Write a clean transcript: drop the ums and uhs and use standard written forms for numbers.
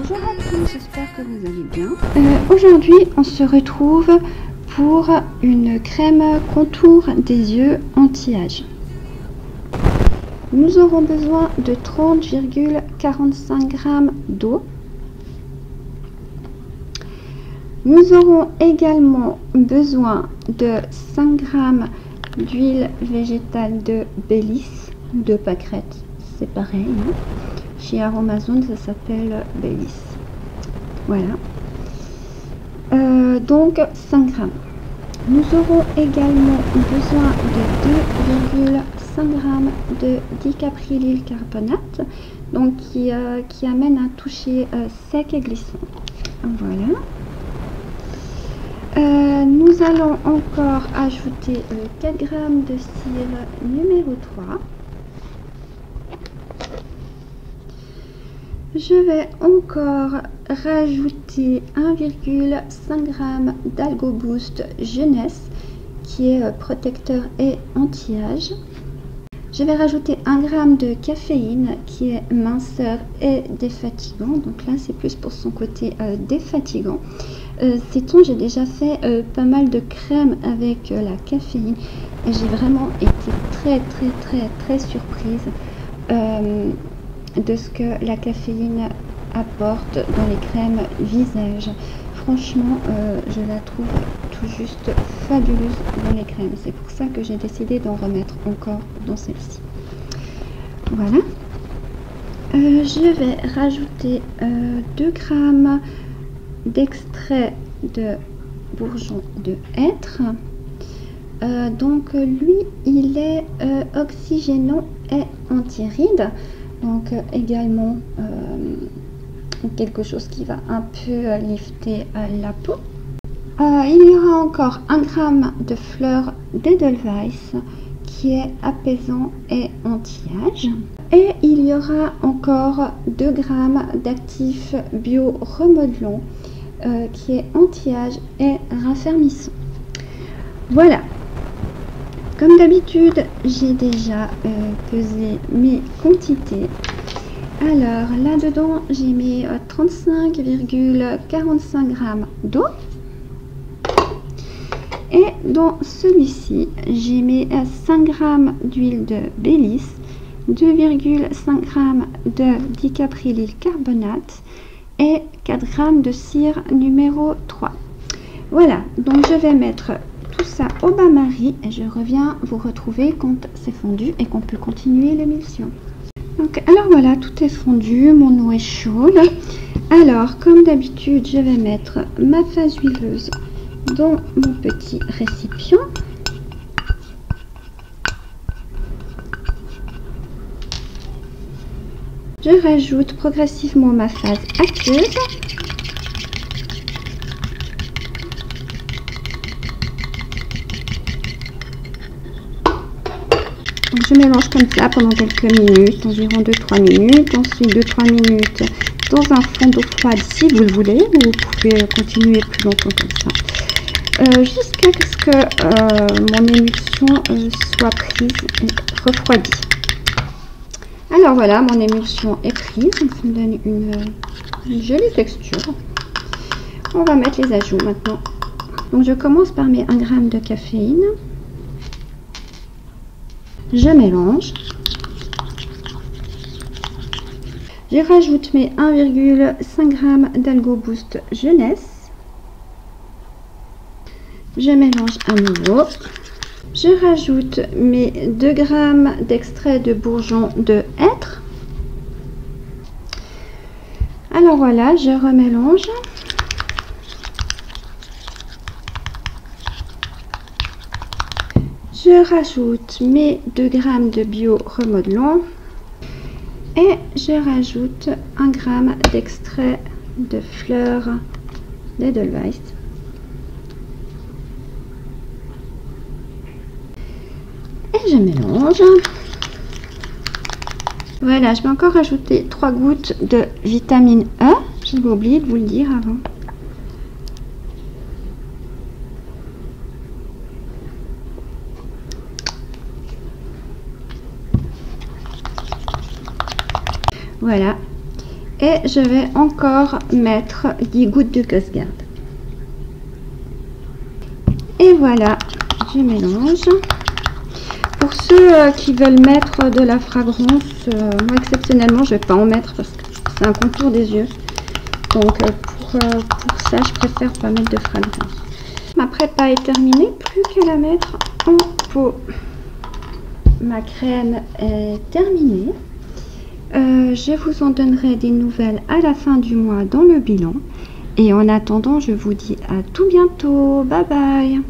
Bonjour à tous, j'espère que vous allez bien. Aujourd'hui, on se retrouve pour une crème contour des yeux anti-âge. Nous aurons besoin de 30,45 g d'eau. Nous aurons également besoin de 5 g d'huile végétale de Belize ou de pâquerette, c'est pareil. Hein. Chez Aromazone, ça s'appelle Belize. Voilà. Donc 5 g. Nous aurons également besoin de 2,5 g de dicaprylyl-carbonate, donc qui amène un toucher sec et glissant. Voilà. Nous allons encore ajouter 4 g de cire numéro 3. Je vais encore rajouter 1,5 g d'Algo Boost Jeunesse qui est protecteur et anti-âge. Je vais rajouter 1 g de caféine qui est minceur et défatigant. Donc là c'est plus pour son côté défatigant. Sait-on, j'ai déjà fait pas mal de crèmes avec la caféine et j'ai vraiment été très surprise de ce que la caféine apporte dans les crèmes visage. Franchement, je la trouve tout juste fabuleuse dans les crèmes. C'est pour ça que j'ai décidé d'en remettre encore dans celle-ci. Voilà. Je vais rajouter 2 g d'extrait de bourgeon de hêtre. Donc lui, il est oxygénant et anti-rides. Donc également quelque chose qui va un peu lifter la peau. Il y aura encore 1 g de fleur d'Edelweiss qui est apaisant et anti-âge. Et il y aura encore 2 g d'actif bio remodelant qui est anti-âge et raffermissant. Voilà. Comme d'habitude, j'ai déjà pesé mes quantités. Alors là-dedans, j'ai mis 35,45 g d'eau. Et dans celui-ci, j'ai mis 5 g d'huile de Belize, 2,5 g de dicaprylyl-carbonate et 4 g de cire numéro 3. Voilà, donc je vais mettre tout ça au bain-marie et je reviens vous retrouver quand c'est fondu et qu'on peut continuer l'émission. Donc alors voilà, tout est fondu, mon eau est chaude. Alors comme d'habitude, je vais mettre ma phase huileuse dans mon petit récipient. Je rajoute progressivement ma phase aqueuse. Donc je mélange comme ça pendant quelques minutes, environ 2-3 minutes. Ensuite 2-3 minutes dans un fond d'eau froide si vous le voulez. Vous pouvez continuer plus longtemps comme ça. Jusqu'à ce que mon émulsion soit prise et refroidie. Alors voilà, mon émulsion est prise, ça me donne une jolie texture. On va mettre les ajouts maintenant. Donc je commence par mes 1 g de caféine. Je mélange. Je rajoute mes 1,5 g d'Algo Boost Jeunesse. Je mélange à nouveau. Je rajoute mes 2 g d'extrait de bourgeon de hêtre. Alors voilà, je remélange. Je rajoute mes 2 g de bio remodelant et je rajoute 1 g d'extrait de fleur d'Edelweiss. Et je mélange. Voilà, je vais encore rajouter 3 gouttes de vitamine E. J'avais oublié de vous le dire avant. Voilà. Et je vais encore mettre 10 gouttes de Cosguard. Et voilà, je mélange. Pour ceux qui veulent mettre de la fragrance, moi exceptionnellement je ne vais pas en mettre parce que c'est un contour des yeux. Donc pour ça je préfère pas mettre de fragrance. Ma prépa est terminée, plus qu'à la mettre en pot. Ma crème est terminée. Je vous en donnerai des nouvelles à la fin du mois dans le bilan. Et en attendant, je vous dis à tout bientôt. Bye bye.